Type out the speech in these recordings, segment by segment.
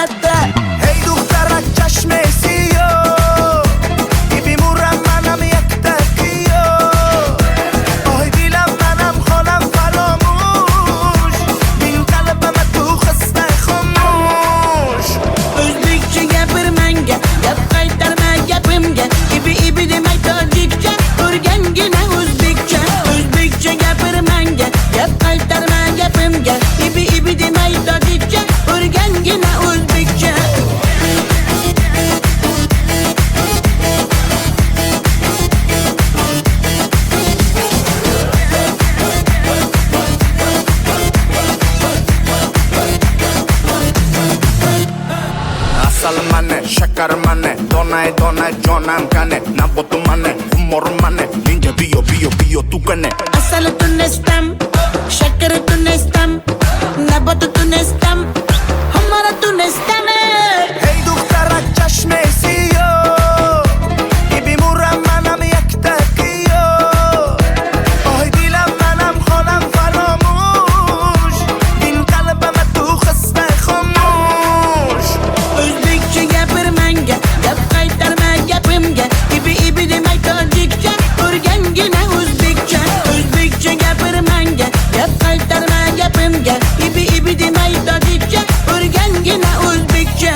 latta. Hey دخترک چشمسی بیمورم منم یک تکیو آی دیلم منم خانم فراموش بین قلبم تو خسته خاموش O'zbekcha gapir menga, gap qaytarma gapimga. Ibi demay tojikcha, o'rgangina o'zbekcha. O'zbekcha gapir menga, gap qaytarma gapimga. Ibi demay tojikcha, o'rgangina o'zbekcha. Asal mane, shakar mane, donay donay jonam kane Nabotu mane, humor mane, ninja biyo tu kane Asal tunestam, shakar tunestam, nabat tunestam, hamara tunestam. Hey دخترک چشمسی بیمورم منم یک تکیو آی دیلم منم خانم فراموش بین قلبم تو خسته خاموش O'zbekcha gapir menga, gap qaytarma gapimga. Ibi demay tojikcha, o'rgangina o'zbekcha. O'zbekcha gapir menga, gap qaytarma gapimga. Ibi demay tojikcha, o'rgangina o'zbekcha.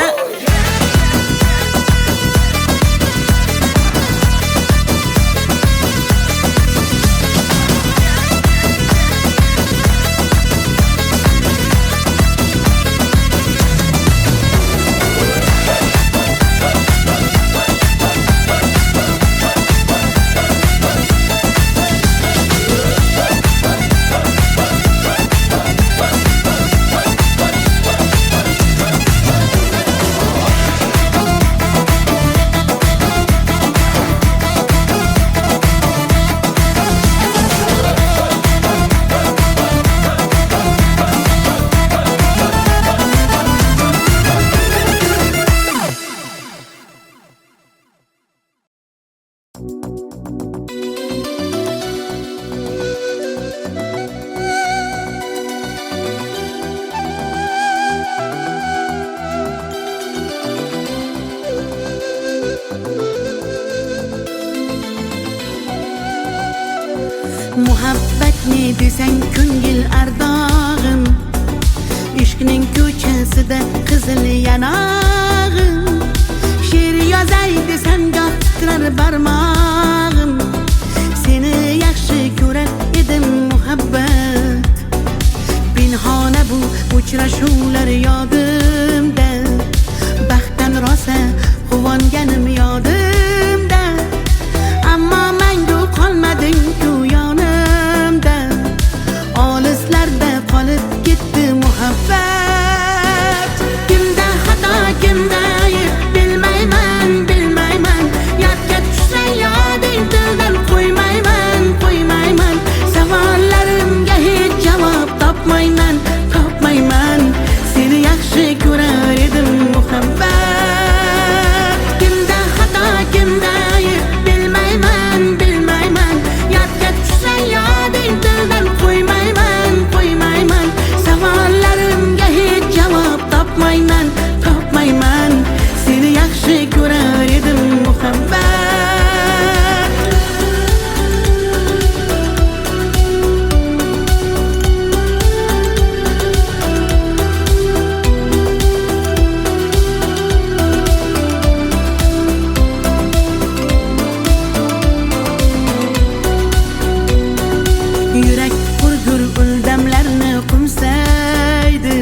Muhabbat ne desang ko'ngil ardog'im, ishqning ko'chasida qizil yanog'im. She'r yozay desam goh titrar barmog'im, seni yaxshi ko'rar edim muhabbat. Pinhona bu uchrashuvlar yodimda, baxtdan rosa quvonganim yodimda. Ammo mangu qolmading-ku yonimda, olislarda qolib ketdi muhabbat. Kimda xato, kimda ayb bilmayman, yodga tushsa yoding tildan qo'ymayman. Savollarimga hech javob topmayman. Seni yaxshi ko'rar edim muhabbat. Kimda xato, kimda ayb bilmayman, yodga tushsa yoding tildan qo'ymayman. Savollarimga hech javob topmayman. Seni yaxshi ko'rar edim muhabbat. Yurak hurgur uldamlarni qumsaydi,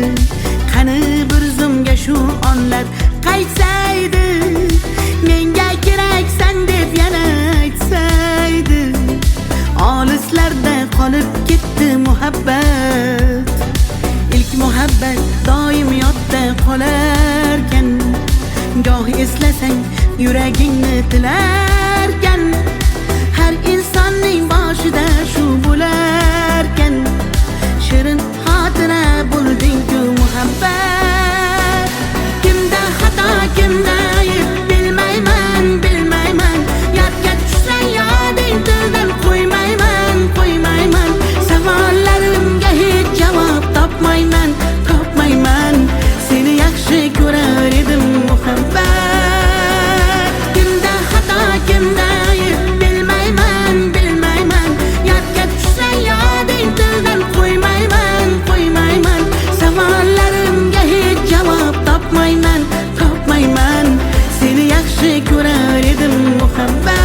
qani bir zumga shu onlar qaytsaydi. Menga keraksan deb yana aytsaydi, olislarda qolib ketdi muhabbat. İlk muhabbat doim yodda qolarkan, goh eslasang yuragingni tilarkan. Har insonning boshida shu bo'larkan, shirin xotira bo'lding-ku muhabbat. Kimda xato, kimda ayb bilmayman, yodga tushsa yoding tildan qo'ymayman. Savollarimga hech javob topmayman. Seni yaxshi ko'rar muhabbat. Kimda xato kimda ayb bilmayman bilmayman. Yodga tushsa yoding tildan qo'ymayman qo'ymayman. Savollarimga hech javob topmayman topmayman. Seni yaxshi ko'rar edim muhabbat.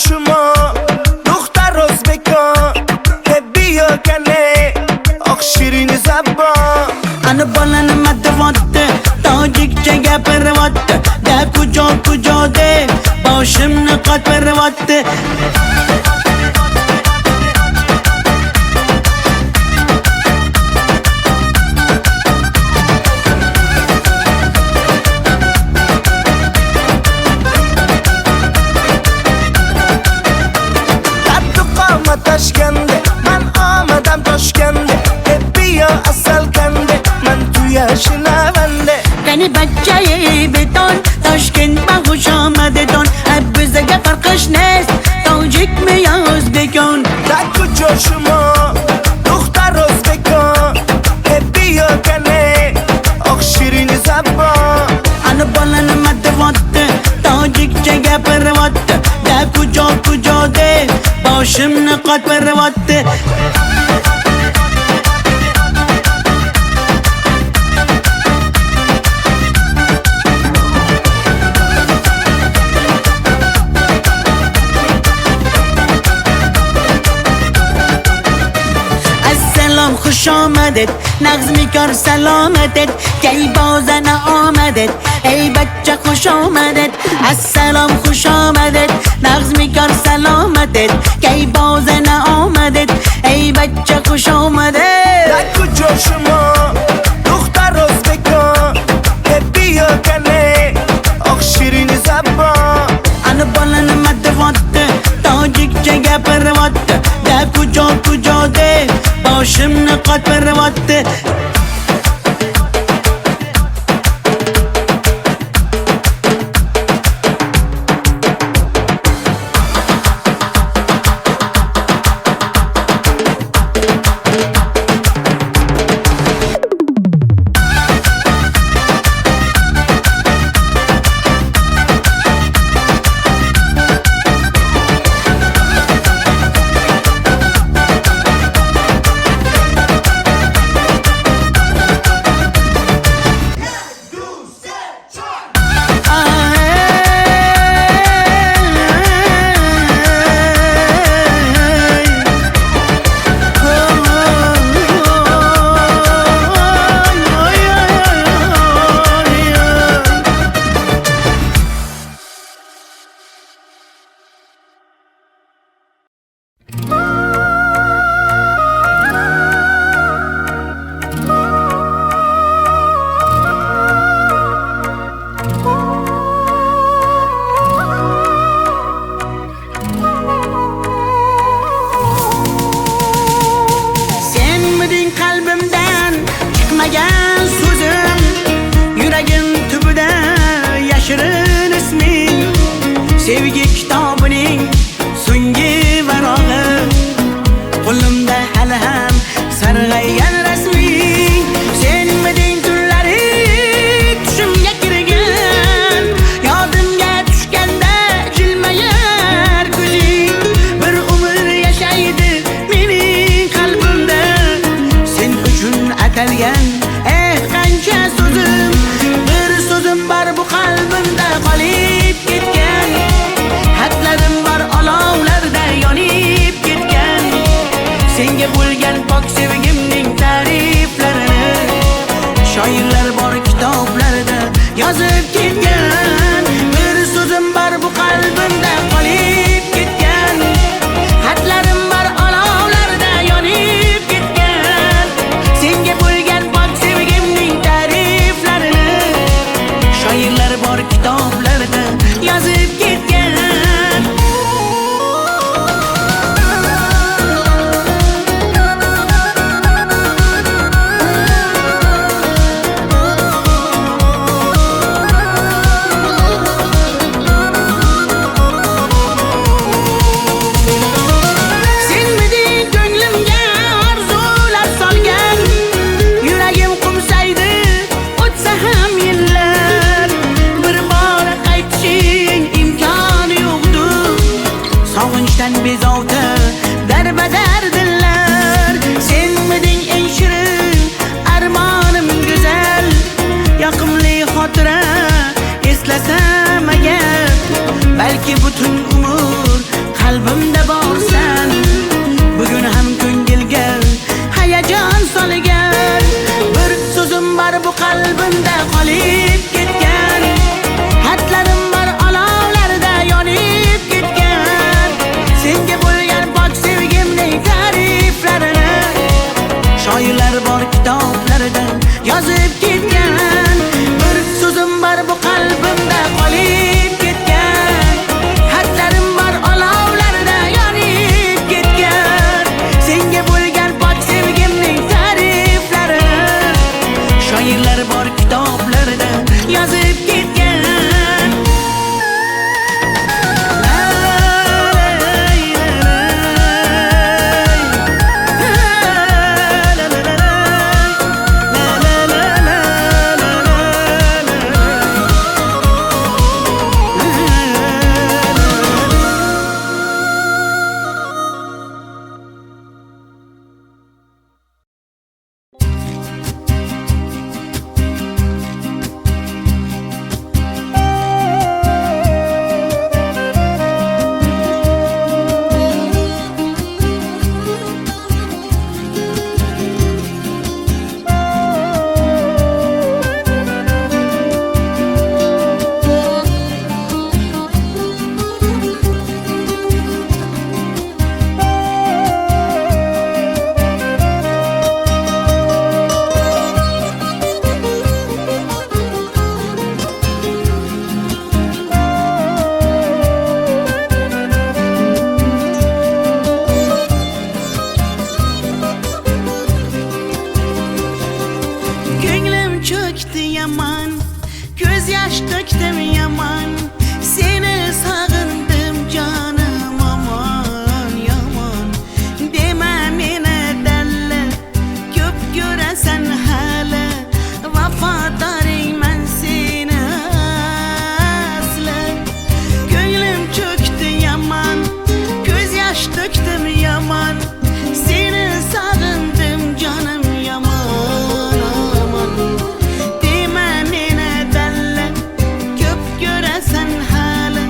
شما دختر ازبکان بیا کنه آخ شیرین زبان Ana balani matvatte tojikcha gapirvatte da kujo de boshimni qotvirvatte. Toshkende man omadam Toshkende bia asal kande man tu yashnavande Qani bachchayi beton Toshkent ma xush omadedon bizga farqish nest tojikmi yo o'zbekon. da kujo shuma dukhtar o'zbekon bia kane oq shirin zabon Ana balani matvatte tojikcha gapirvatte da kujo de boshimni qotvirvatte. Assalom xush omadet nag'zmi kor salomatet kay bozana omadet ey bachcha xush omadet. Assalom xush omadet nag'zmi kor salomatet kay bozana omadet ey bachcha xush omadet. da kujo shuma dukhtar o'zbekon bia kane oq shirin zabon Ana balani matvatte tojikcha gapirvatte da kujo de boshimni qotvirvatte. atalgan qancha so'zim, bir so'zim bor bu qalbimda qolib ketgan. Xatlarim bor olovlarda yonib ketgan. Senga bo'lgan pok sevgimning ta'riflarini shoirlar bor kitoblarda yozib ketgan. Bir so'zim bor bu qalbimda qolib ketgan. Xatlarim bor olovlarda yonib ketgan. Senga bo'lgan pok sevgimning ta'riflarini shoirlar bor kitoblarda yozib ketgan. Bezovta darbadar dillar, senmiding eng shirin armonim go'zal. Yoqimli xotira eslasam agar, balki butun umr qalbimda borsan. Bugun ham ko'ngilga hayajon solgan. Bir so'zim bor bu qalbimda qolib ketgan. Xatlarim bor olovlarda yonib ketgan. Senga bo'lgan pok sevgimning ta'riflarini shoirlar bor kitoblarda yozib ketgan. Bir so'zim bor bu qalbimda qolib ketgan. Xatlarim bor olovlarda yonib ketgan. Senga bo'lgan pok sevgimning ta'riflarini shoirlar bor kitoblarda yozib ketgan. Yaman, göz yaş döktüm yaman. Seni sağındım canım aman yaman. Deme mene delle, köp göresen hala. Vafadarım ben seni asla. Gönlüm çöktü yaman, göz yaş döktüm yaman. Seni sağındım canım yaman aman. Sen hala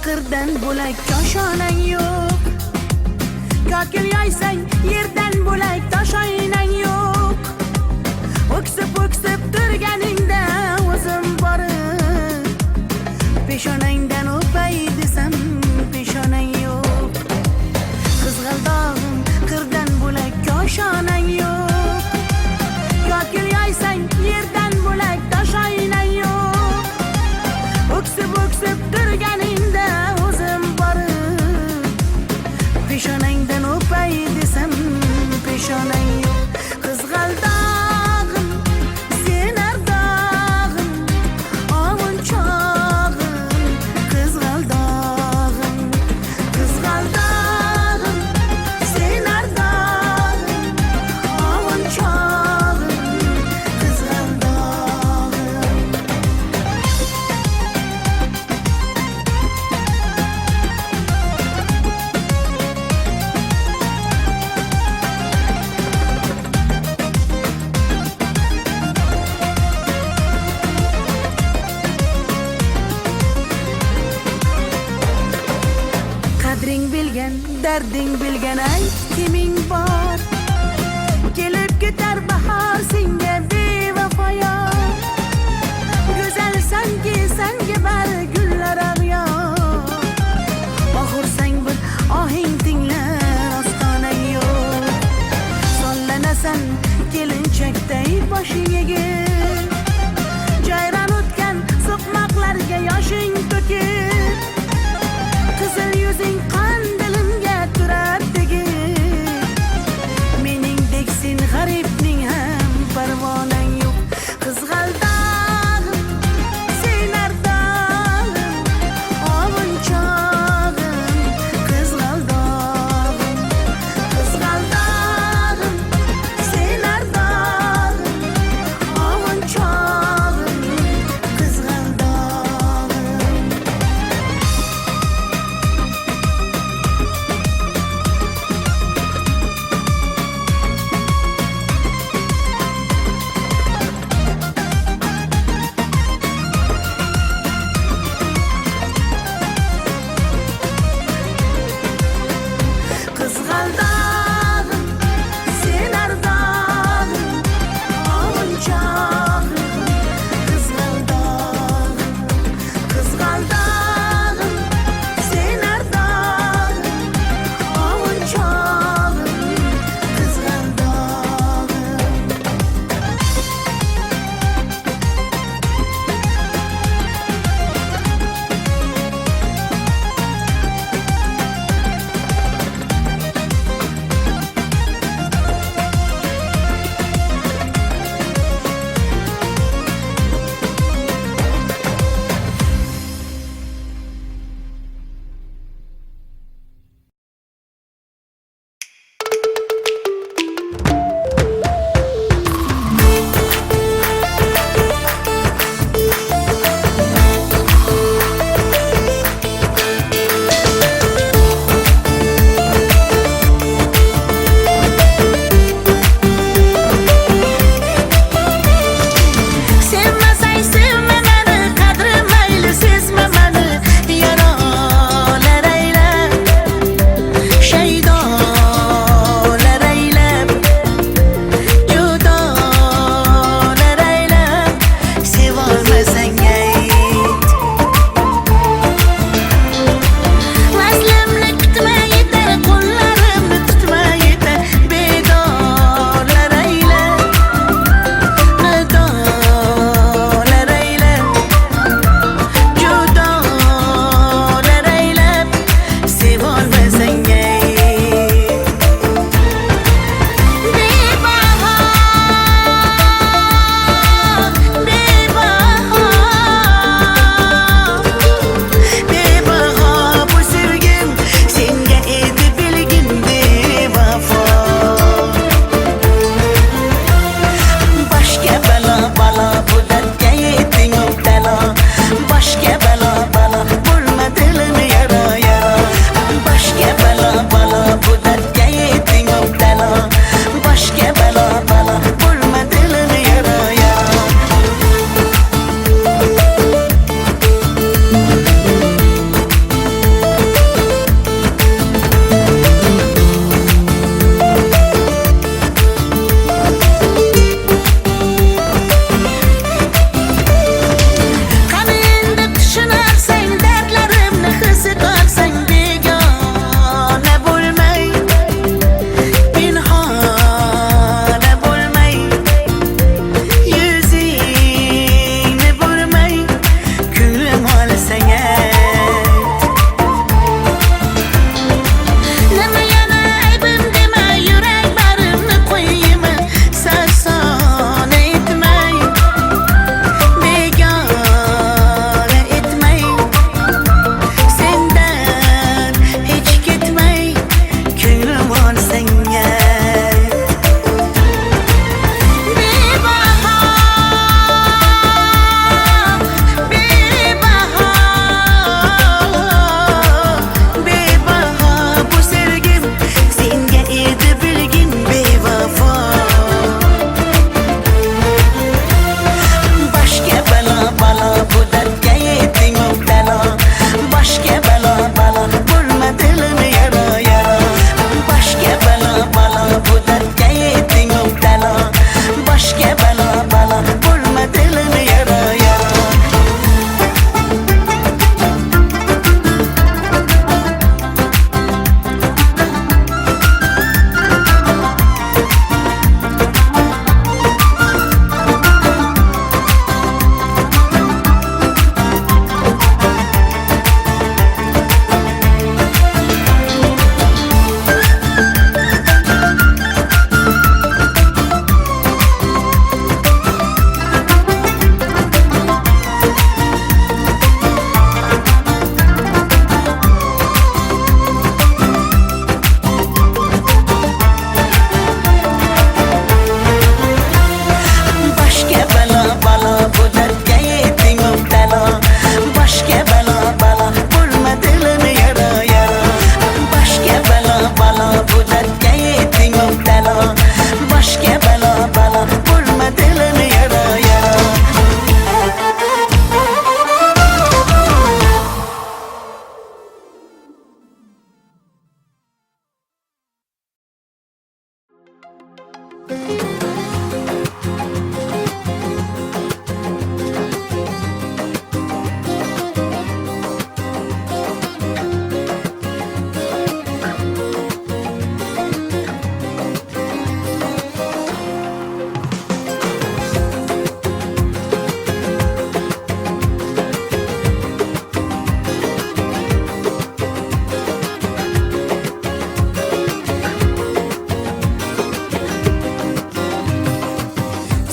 qirdan bo'lak koshonang yo'q. Kokil yoysang yerdan bo'lak toshoynang yo'q. O'ksib turganingda o'zim borib peshonangdan o'pay desam peshonang yo'q. Qizg'aldog'im qirdan bo'lak koshonang yo'q. Kokil yoysang yerdan bo'lak toshoynang yo'q. O'ksib turganingda o'zim borib peshonangdan o'pay desam peshonang yo'q. Qizg'aldog'im sen ardog'im ovun chog'im. Qizg'aldog'im sen ardog'im ovun chog'im. Qizg'aldog'im qadring bilgan, darding bilgan ayt kiming bor. Kelib ketar bahor senga bevafoyor. Go'zalsanki senga bari gullar ag'yor. Oxursang bir ohing tinglar ostonang yo'q. Sollanasan kelinchakday boshing egib. Jayron o'tgan so'qmoqlarga yoshing to'kib. Qizil yuzing qon dilimga turar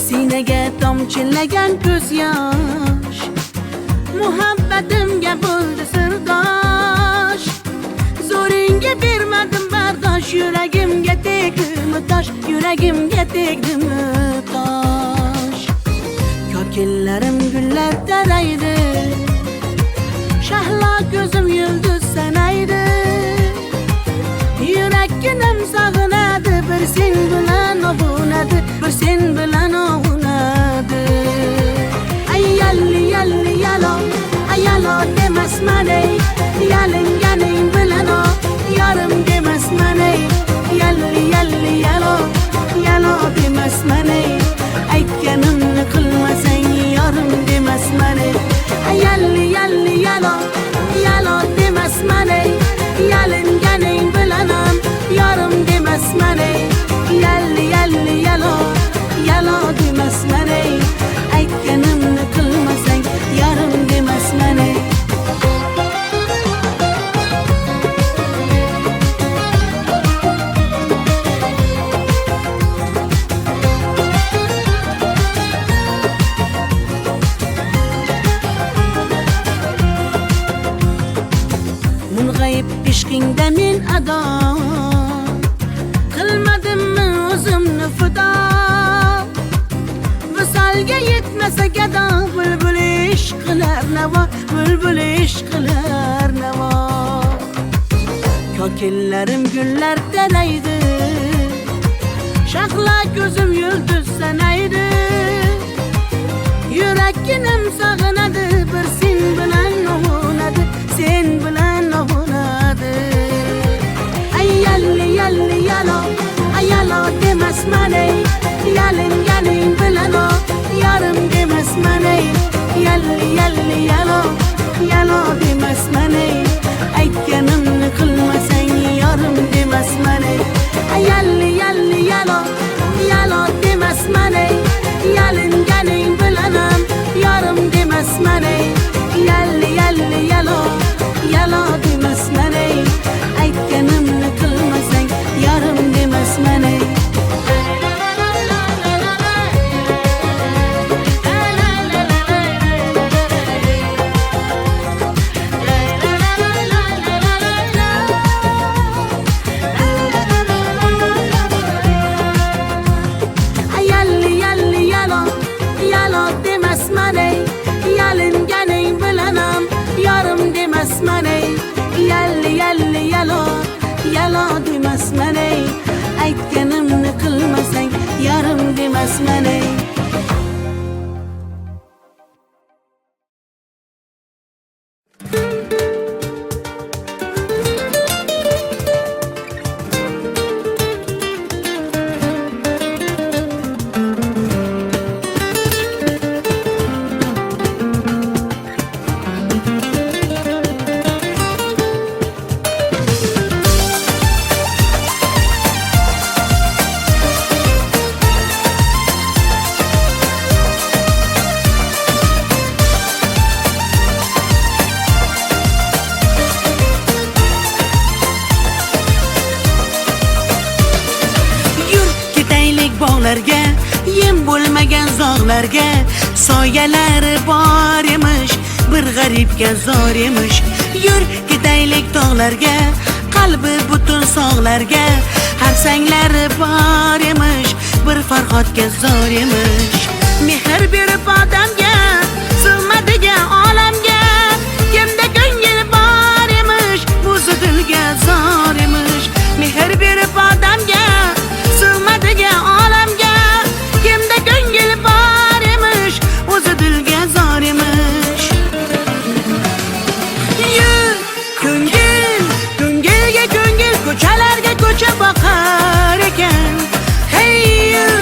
Sinaga tomchilagan ko'z yosh, muhabbatimga bo'ldi sirdosh. Zo'ringga bermadim bardosh, yuragimga tegdimi tosh, yuragimga tegdimi tosh. Kokillarim gullar taraydi, shahlo ko'zim yulduz sanaydi. Yurakkinam sog'inadi, bir sen bilan ovunadi, bir sen bilan ovunadi. Ay yalli yalli yalo, ay yalo demasman ey, yalinganing bilan o, yarim demasman ey. Yalli yalli yalo, yalo demasman ey, aytganimni qilmasang yarim demasman ey. Ay yalli yalli yalo, yalo demasman ey, yalinganing bilan ham yarim demasman ey. Yalli yalli yalo, yalo demasman ey, aytganimni qilmasang yarim demasman ey. Mung'ayib ishqingda men ado, qilmadimmi o'zimni fido. Visolga yetmasa gado, bulbul ishq qilar navo, bulbul ishq qilar navo. Kokillarim gullar taraydi, shahlo ko'zim yulduz sanaydi. Yurakkinam sog'inadi, bir sen bilan ovunadi, sen bilan ovunadi. Ay yalli yalli yalo, ay yalo demasman ey, yalinganing bilan o, yarim demasman ey. Yalli yalli yalo, yalo demasman ey, aytganimni qilmasang yarim demasman ey. Ay yalli yalli yalo, yalo demasman ey, yalinganing bilan ham yarim demasman ey. Yalli yalli yalo, yalo demasman ey, aytganimni qilmasang yarim demasman ey. Yalli yalli yalo, yalo demasman ey, yalinganing bilan ham yarim demasman ey. Yalli yalli yalo, yalo demasman ey, aytganimni qilmasang yarim demasman ey. Bog'larga, yem bo'lmagan zog'larga, soyalari bor emish, bir g'aribga zor emish. Yur ketaylik tog'larga, qalbi butun sog'larga, harsanglari bor emish, bir farhodga zor emish. Mehr berib odamga, sig'madigan olamga, kimda ko'ngil bor emish, o'zi dilga zor emish. Mehr berib odamga, sig'madigan olamga, kimda ko'ngil bor emish, o'zi dilga zor emish. Yur ko'ngil, ko'ngilga ko'ngil, ko'chalarga ko'cha boqar ekan. Hey yur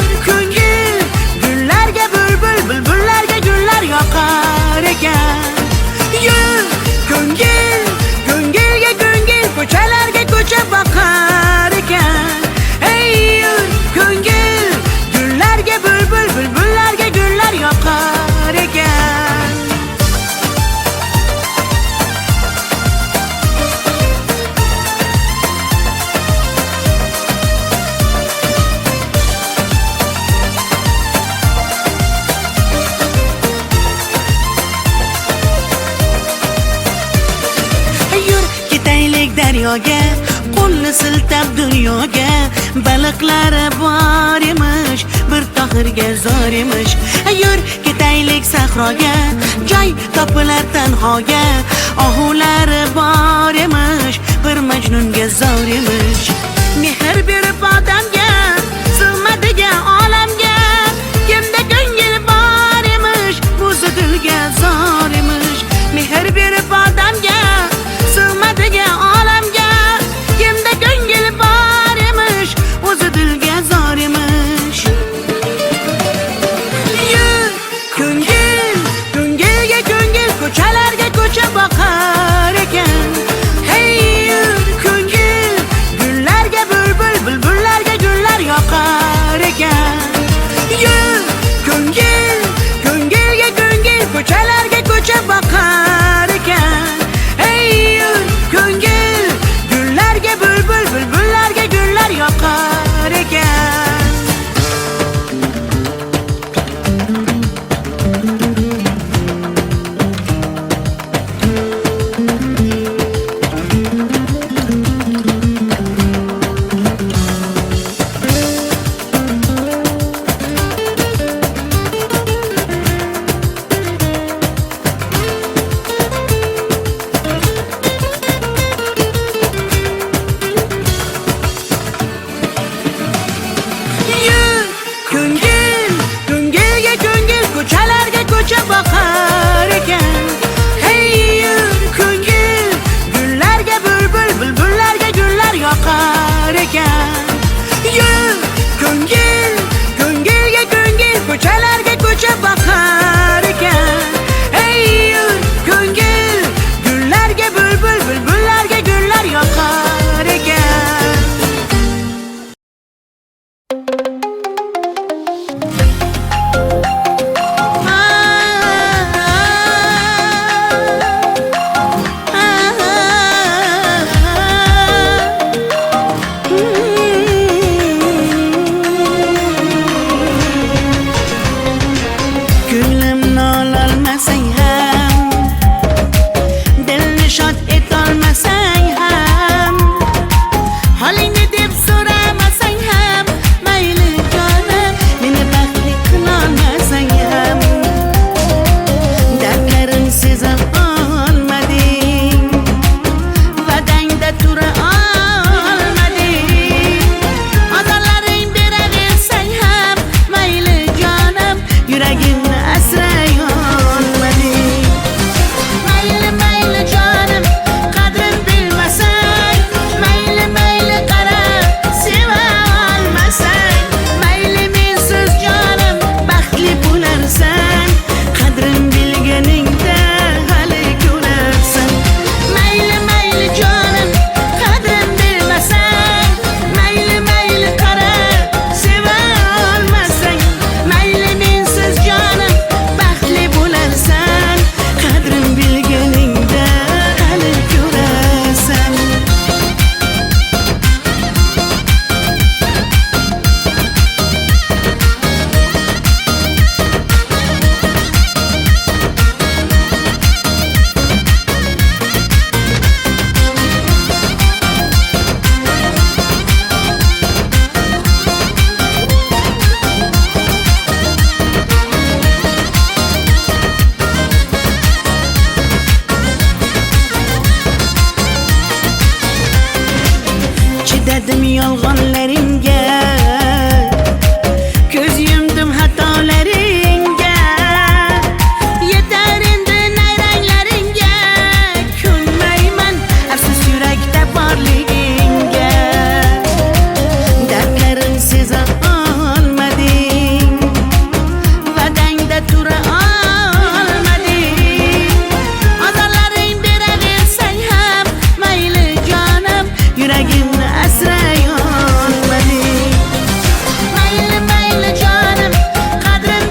daryoga, qo'lni siltab dunyoga. Baliqlari bor emish, bir tohirga zor emish. Yur ketaylik sahroga, joy topilar tanhoga. Ohulari bor emish, bir majnunga zor emish. Mehr berib odamga, sig'madigan olamga. Kimda ko'ngil bor emish, o'zi dilga zor emish. Mehr berib odamga, sig'madigan olamga. Kimda ko'ngil bor emish, o'zi dilga zor emish. Yur ko'ngil, ko'ngilga ko'ngil, ko'chalarga ko'cha boqar ekan. Hey yur ko'ngil, gullarga bulbul, bulbullarga gullar yoqar ekan. Yur ko'ngil, ko'ngilga ko'ngil, ko'chalarga ko'cha boqar ekan. Hey yur ko'ngil, gullarga bulbul, bulbullarga gullar yoqar ekan. Yur ko'ngil, ko'ngilga ko'ngil, ko'chalarga ko'cha boqar ekan. Hey yur ko'ngil, gullarga bulbul, bulbullarga gullar yoqar ekan. Yur ko'ngil, ko'ngilga ko'ngil, ko'chalarga ko'cha boqar ekan. Hey yur ko'ngil, gullarga bulbul, bulbullarga gullar yoqar ekan. Ko'nglimni ololmasang ham, dilni shod etolmasang ham, holingni deb so'ramasang ham, mayli jonim, meni baxtli qilolmasang ham, dardlarim seza olmading, va'dangda tura olmading, ozorlaring beraversang ham, mayli jonim, yuragimni asray olmading. Mayli mayli jonim, qadrin bilmasang, mayli mayli qarab seva olmasang, mayli mensiz jonim baxtli bo'larsan, qadrin bilganingda hali ko'rarsan. Mayli mayli jonim, qadrin bilmasang, mayli mayli qarab seva olmasang, mayli mensiz jonim baxtli bo'larsan, qadrin bilganingda hali ko'rarsan. Chidadim yolg'onlaringga, ko'z yumdim xatolaringga. Yetar endi nayranglaringga, ko'nmayman afsus yurakda borligingga. Dardlarim seza olmading, va'dangda tura olmading, ozorlaring beraversang ham, mayli jonim, yuragimni asray olmading. Mayli mayli jonim, qadrin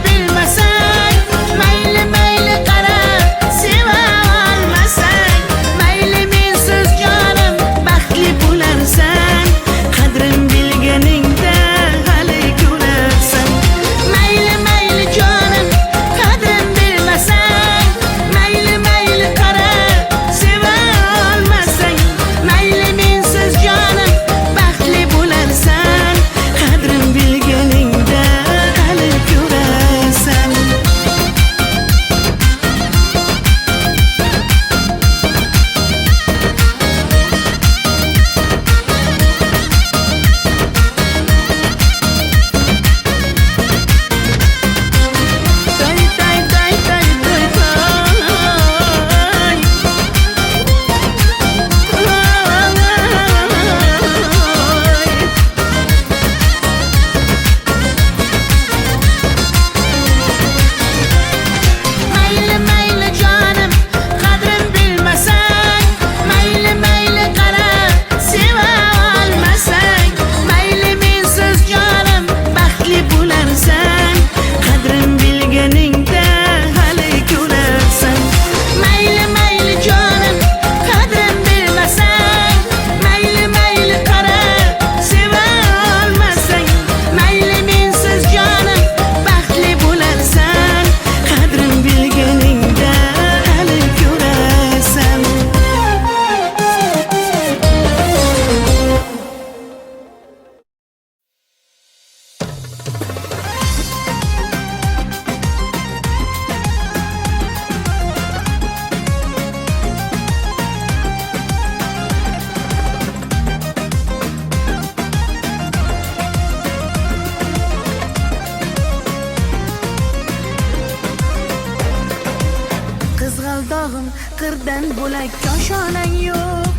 qirdan bo'lak koshonang yo'q.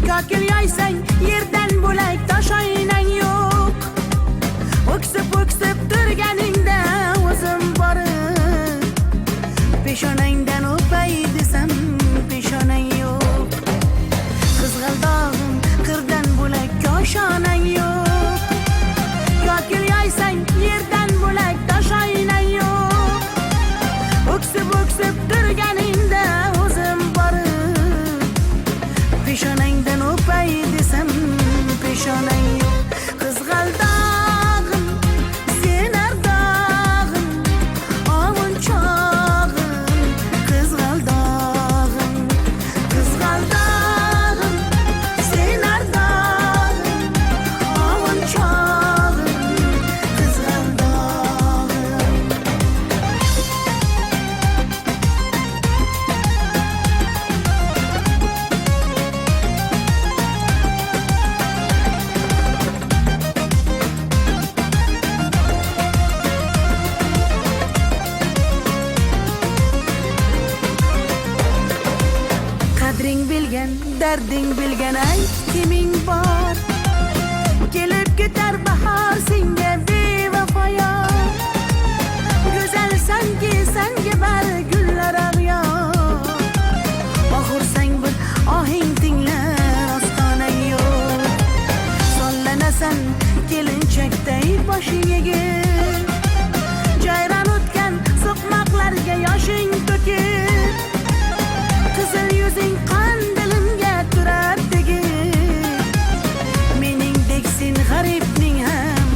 Kokil yoysang yerdan bo'lak toshoynang yo'q. O'ksib turganingda o'zim borib peshonangdan o'pay desam peshonang yo'q. Qizg'aldog'im qirdan bo'lak koshonang yo'q. Kokil yoysang yerdan bo'lak toshoynang yo'q. O'ksib turganingda o'zim borib peshonangdan o'pay desam peshonang yo'q. Qizg'aldog'im sen ardog'im ovun chog'im. Qizg'aldog'im sen ardog'im ovun chog'im. Qizg'aldog'im qadring bilgan, darding bilgan ayt kiming bor. Kelib ketar bahor senga bevafoyor. Go'zalsanki senga bari gullar ag'yor. Oxursang bir ohing tinglar ostonang yo'q. Sollanasan kelinchakday boshing egib. Jayron o'tgan so'qmoqlarga yoshing to'kib. Qizil yuzing qandilimga turar tegib. Meningdek sen g'aribning ham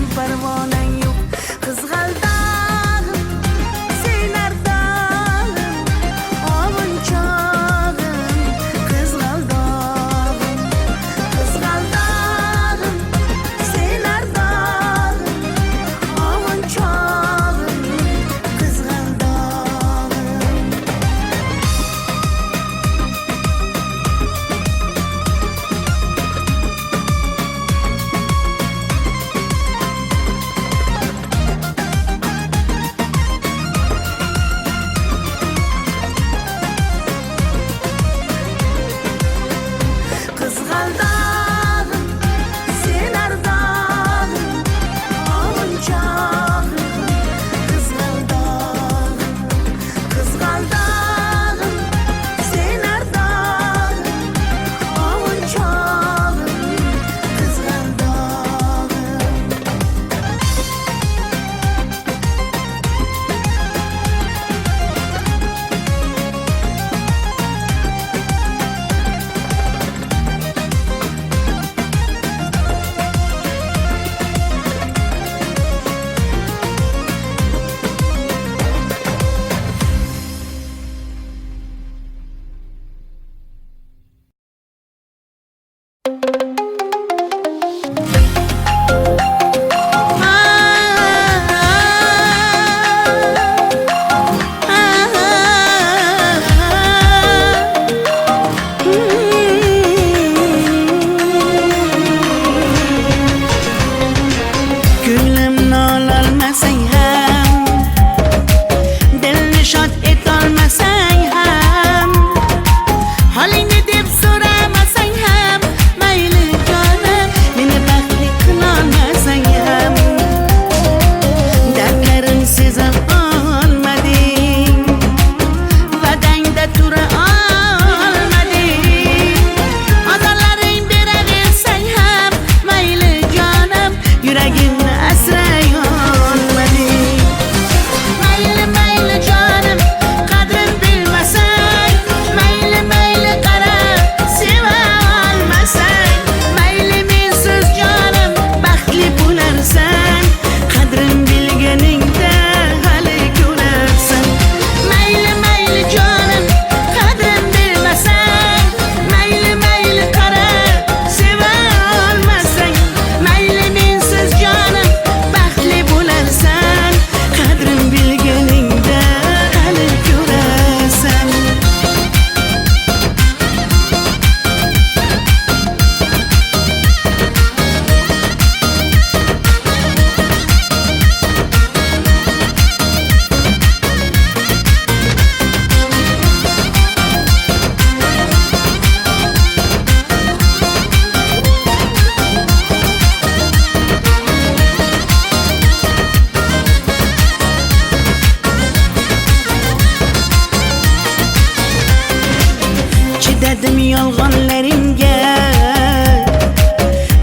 yolg'onlaringga,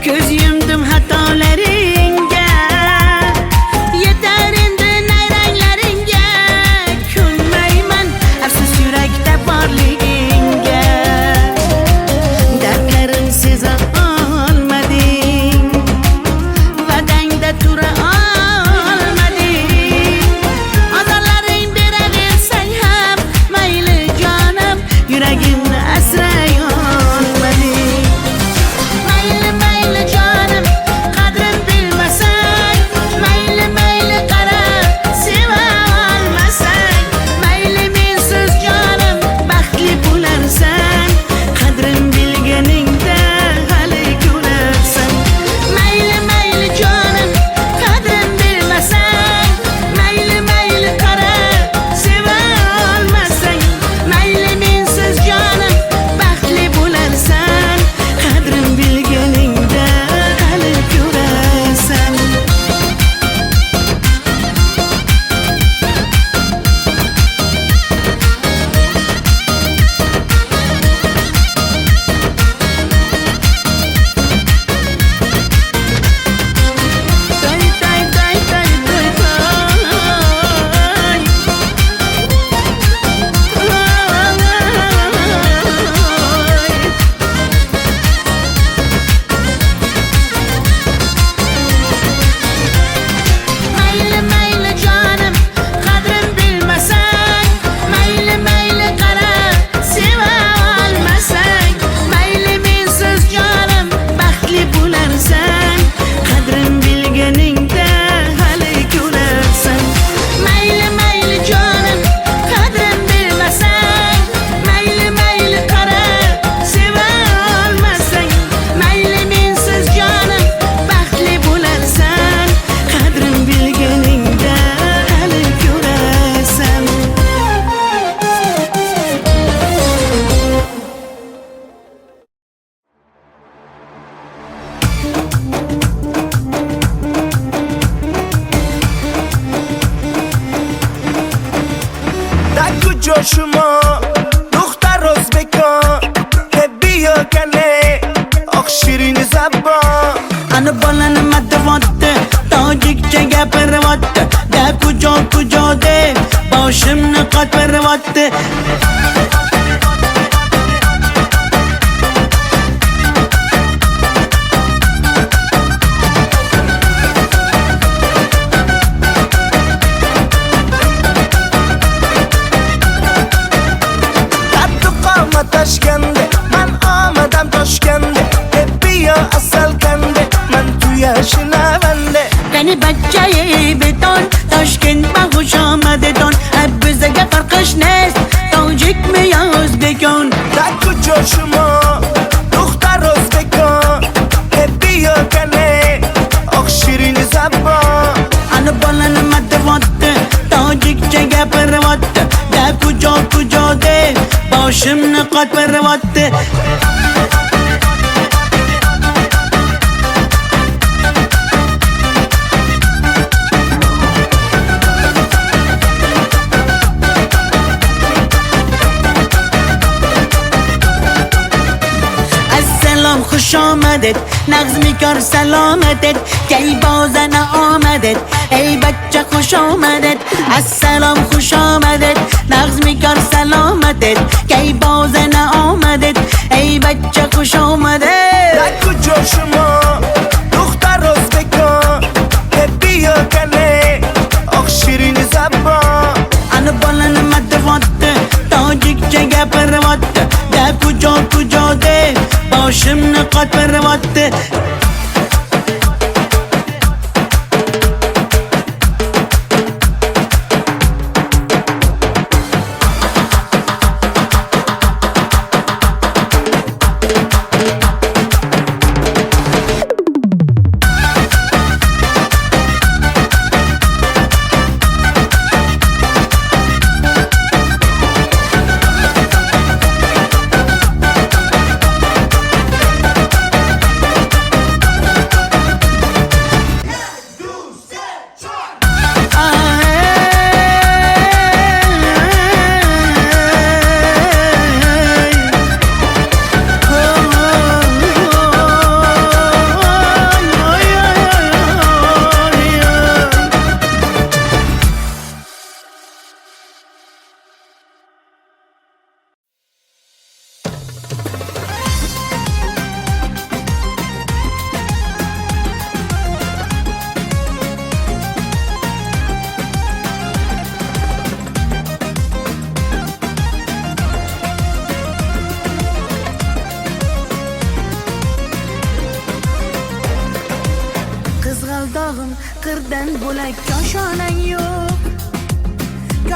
ko'z yumdim xatolaringga. Yetar endi nayranglaringga, ko'nmayman afsus yurakda borligingga. Dardlarim seza olmading, va'dangda tura olmading. Azorlaring beraversang ham mayli jonim, yuragimni asray olmading. Mayli mayli jonim, qadrin bilmasang, mayli mayli qara, seva olmasang, mayli mensiz jonim baxtli bo'larsan, qadrin bilganingda hali ko'rarsan. Mayli mayli jonim, qadrin bilmasang, mayli mayli qara, seva olmasang, mayli mensiz jonim baxtli bo'larsan, qadrin bilganingda hali ko'rarsan. Tay tay tay tay tay Mayli mayli jonim, qadrin bilmasang, mayli mayli qara, seva olmasang, mayli mensiz jonim baxtli bo'larsan, qadrin bilganingda hali ko'rarsan. Mayli mayli jonim, qadrin bilmasang, mayli mayli qara, seva olmasang, mayli mensiz jonim baxtli bo'larsan, qadrin bilganingda hali ko'rarsan. در کجا شما دختر ازبکان که بیا کنه آخ شیرین زبان Ana bolani madavotti, tojikcha gapiryapti. Da kujo kujo deb boshimni qotiryapti. قد و قامت اشکنده من آمدم تاشکنده که بیا اصل کنده من توی شنونده Qani bachchayi beton, Toshkent va xush omadidon. Bizga farqish nest, tojikmi yo o'zbekon. در کجا شما دختر ازبکان که بیا کنه آخ شیرین زبان Ana bolani madavotti, tojikcha gapiryapti. Da kujo kujo deb boshimni qotiryapti. Assalom xush omaded, nag'z mikor salomated, kay bozana omaded, ey bachcha xush omaded. Assalom xush omaded, nag'z mikor salomated, kay bozana omaded, ey bachcha xush omaded. در کجا شما دختر ازبکان که بیا کنه آخ شیرین زبان Ana bolani madavotti, tojikcha gapiryapti. Da kujo kujo deb boshimni qotiryapti.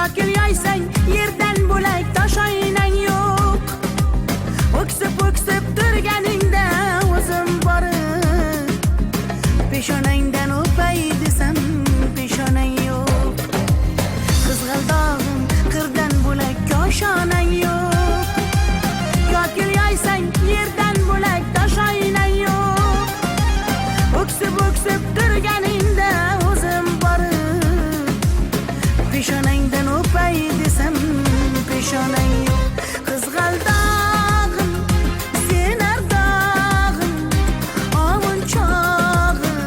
yoki yoysang yerdan bo'lak tosh oynang yo'q. O'ksib turganingda o'zim borib peshonangdan o'pay desam peshonang yo'q. Qizg'aldog'im qirdan bo'lak koshonang yo'q. Yoki yoysang yerdan bo'lak tosh oynang yo'q. O'ksib turganingda o'zim borib peshonangdan o'pay desam peshonang yo'q. Qizg'aldog'im sen ardog'im ovun chog'im.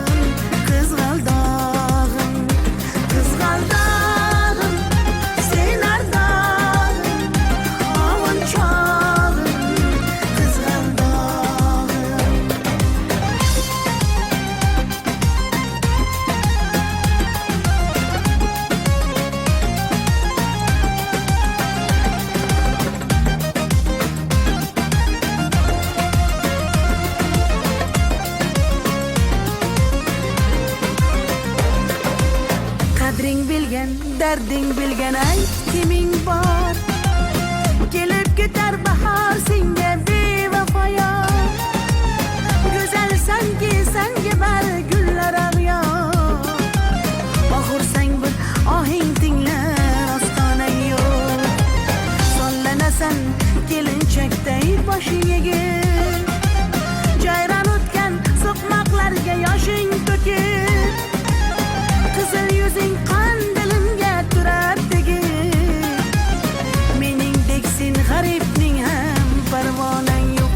Qizg'aldog'im sen ardog'im ovun chog'im. Qizg'aldog'im qadring bilgan, darding bilgan ayt kiming bor. Kelib ketar bahor senga bevafoyo. Go'zalsanki senga bari gullar ag'yor. Oxursang bir ohing tinglar ostonang yo'q. Sollanasan kelinchakday boshing egib. Jayron o'tgan so'qmoqlarga yoshing to'kib. Qizil yuzing qandilimga turar tegib. Meningdek sen g'aribning ham parvonang yo'q.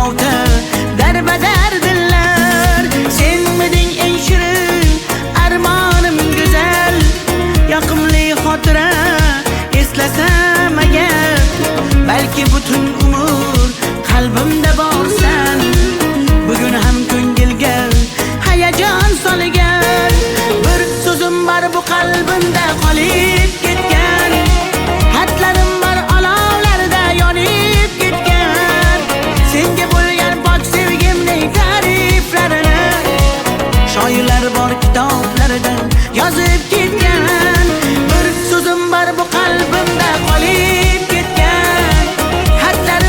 yovta darbadar dillar. Sen miding eng shirin armonim go'zal, yoqimli xotira eslasam agar, balki butun umr qalbimda borsan. Bugun ham ko'ngilga hayajon solgan bir so'zim bor bu qalbimda qolib ketgan. Xatlarim bor olovlarda yonib ketgan. Senga bo'lgan pok sevgimning ta'riflarini shoirlar bor kitoblarida yozib ketgan. Bir so'zim bor bu qalbimda qolib ketgan. Xatlarim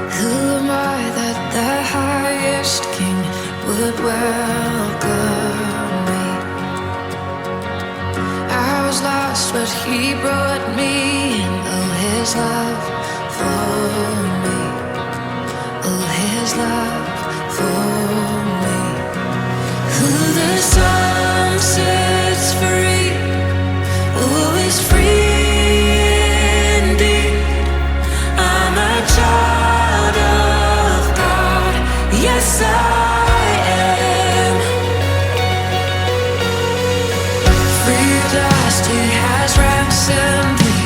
Who am I that the highest king would welcome me? I was lost, but he brought me in. Oh, his love for me. Oh, his love for me. Who the sun sets free, oh, is free indeed. I'm a child of God, yes I am. Free at last, he has ransomed me,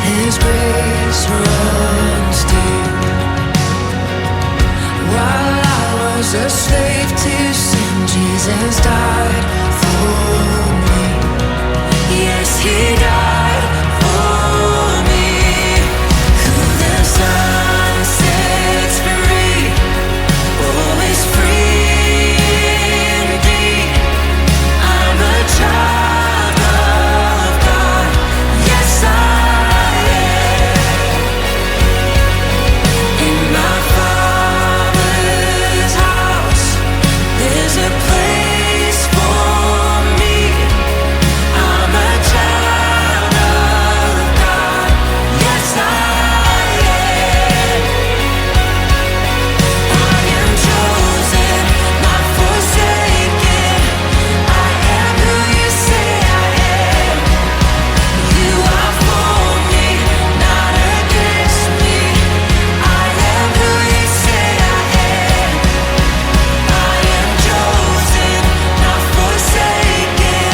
his grace runs deep. While I was a slave to sin, Jesus died for me. Yes, he died for me. Who the sun sets free, oh, is free indeed. I'm a child of God, yes I am. In my Father's house, there's a place for me. I'm a child of God, yes I am. I am chosen, not forsaken. I am who you say I am. You are for me, not against me. I am who you say I am. I am chosen, not forsaken.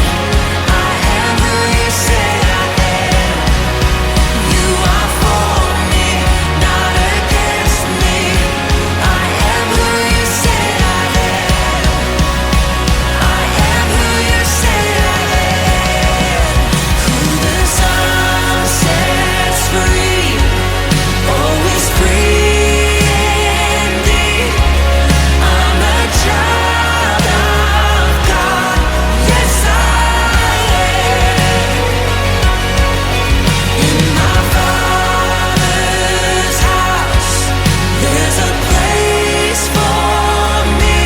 I am who you say I am. You are for me, not against me. I am who you say I am. I am who you say I am. Who the sun sets free, oh, is free indeed. I'm a child of God, yes I am. In my Father's house, there's a place for me.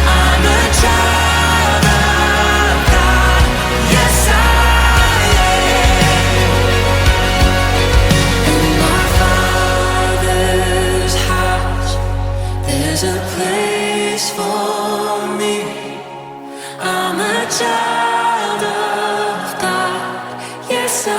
I'm a child of God, yes I am. In my Father's house, there's a place for me. I'm a child of God, yes I am.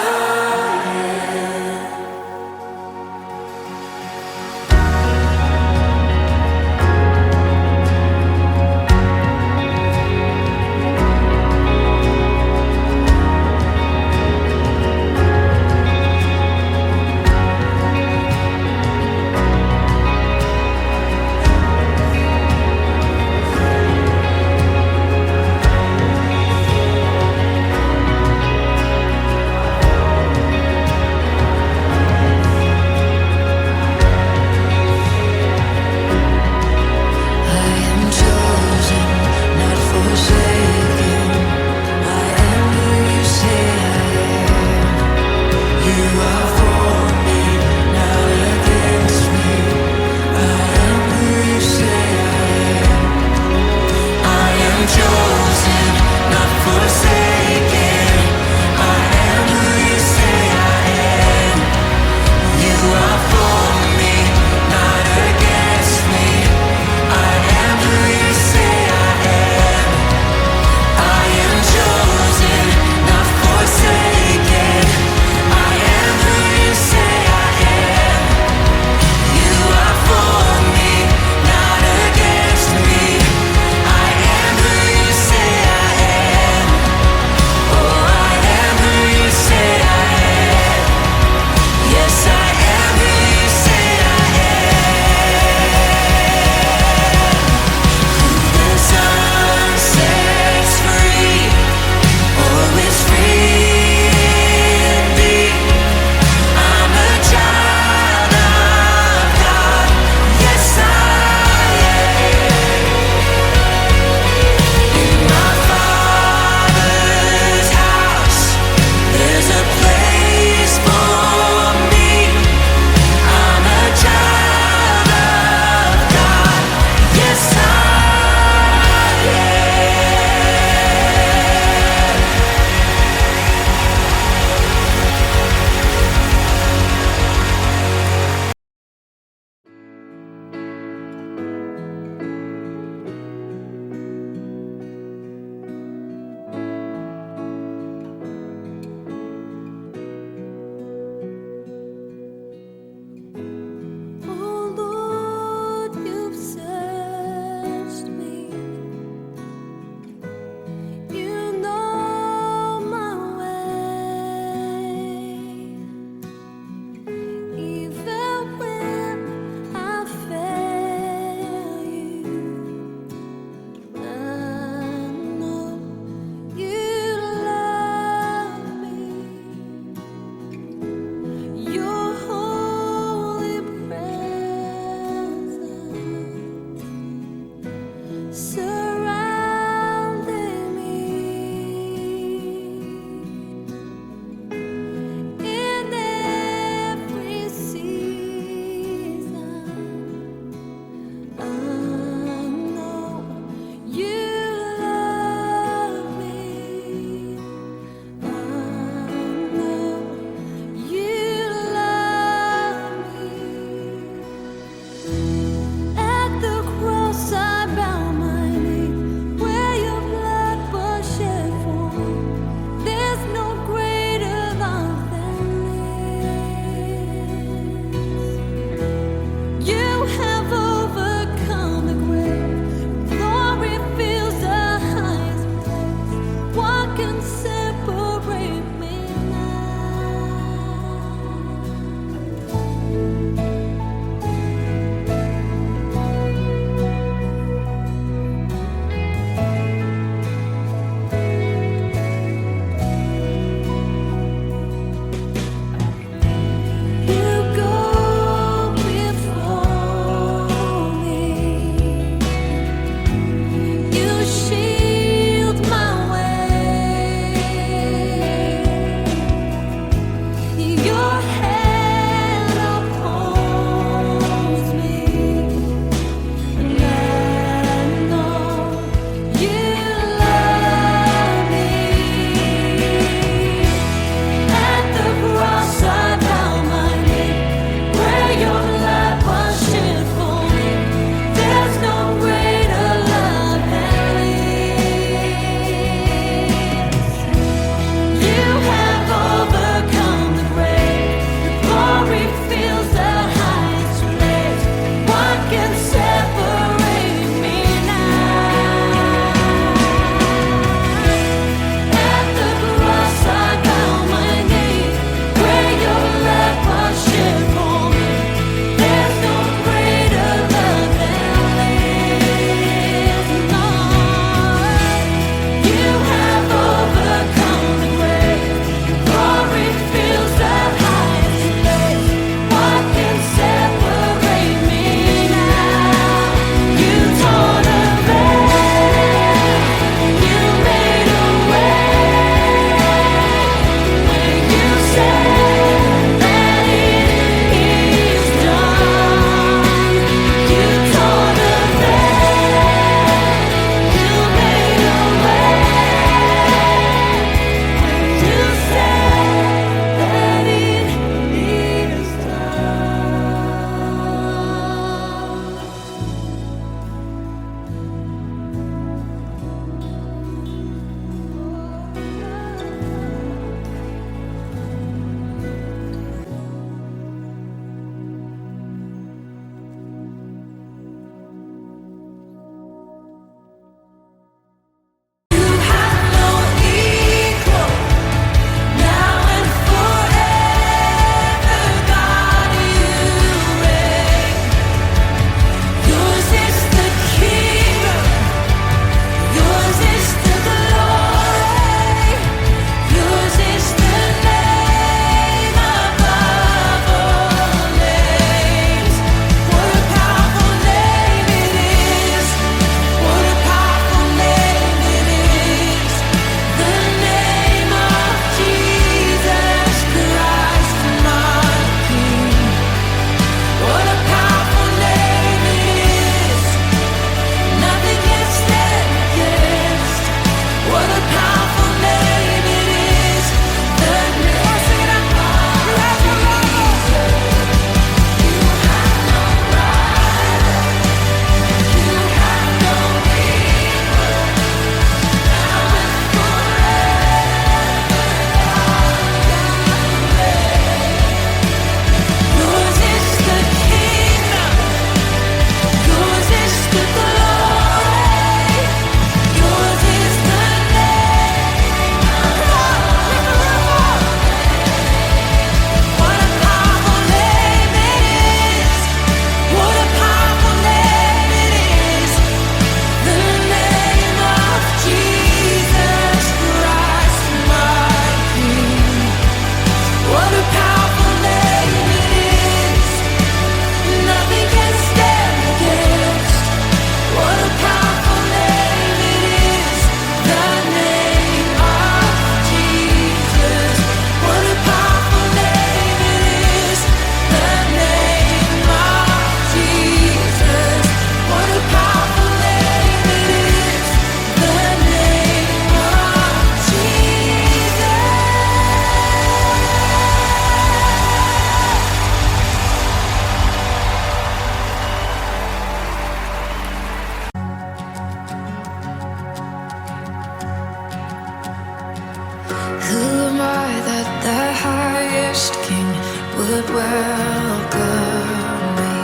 welcome me.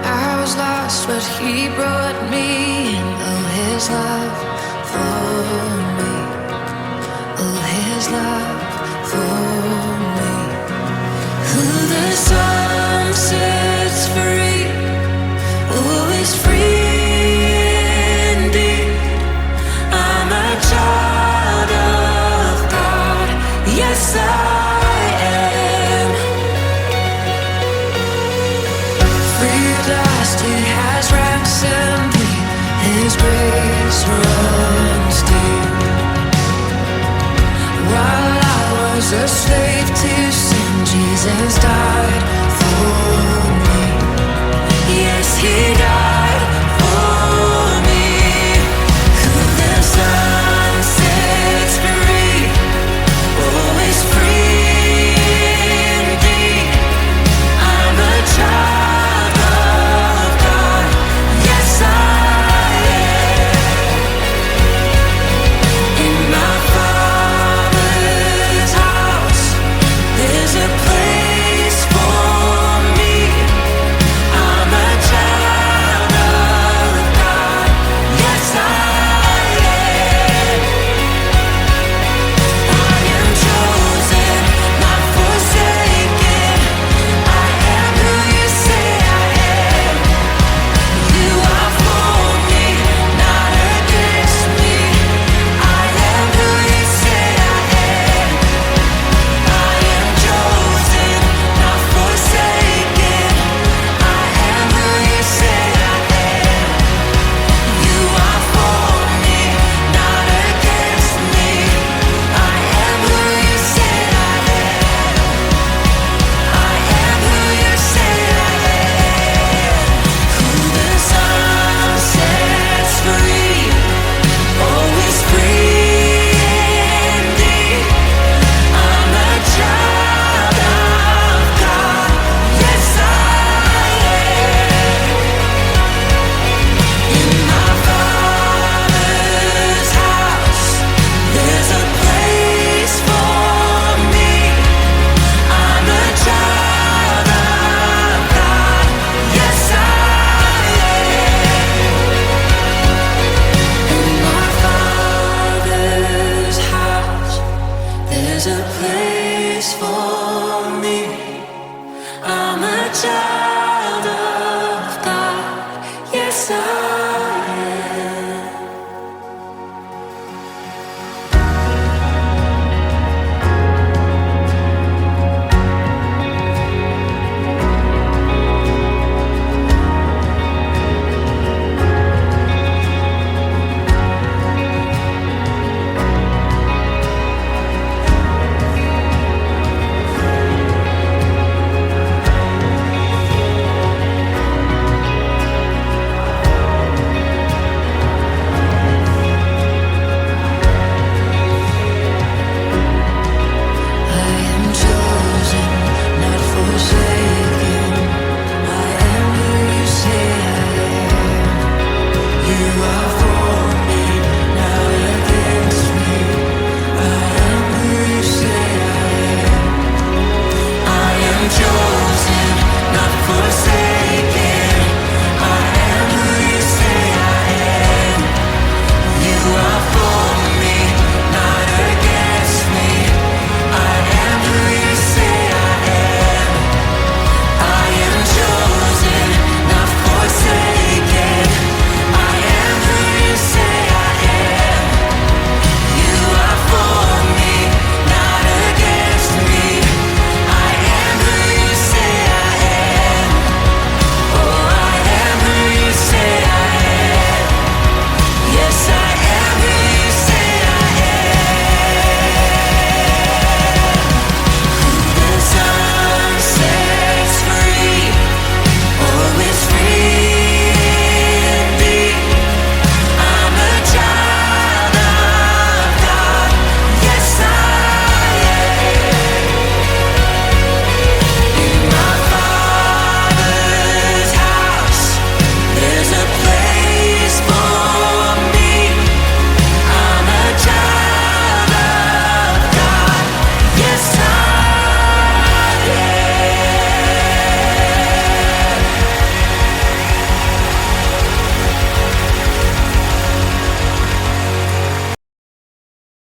I was lost, but he brought me in. Oh, his love for me. Oh, his love for me. Who the sun sets free, oh, is free indeed. I'm a child of God, yes I am. Free at last, he has ransomed me. His grace runs deep. While I was a slave to sin, Jesus died for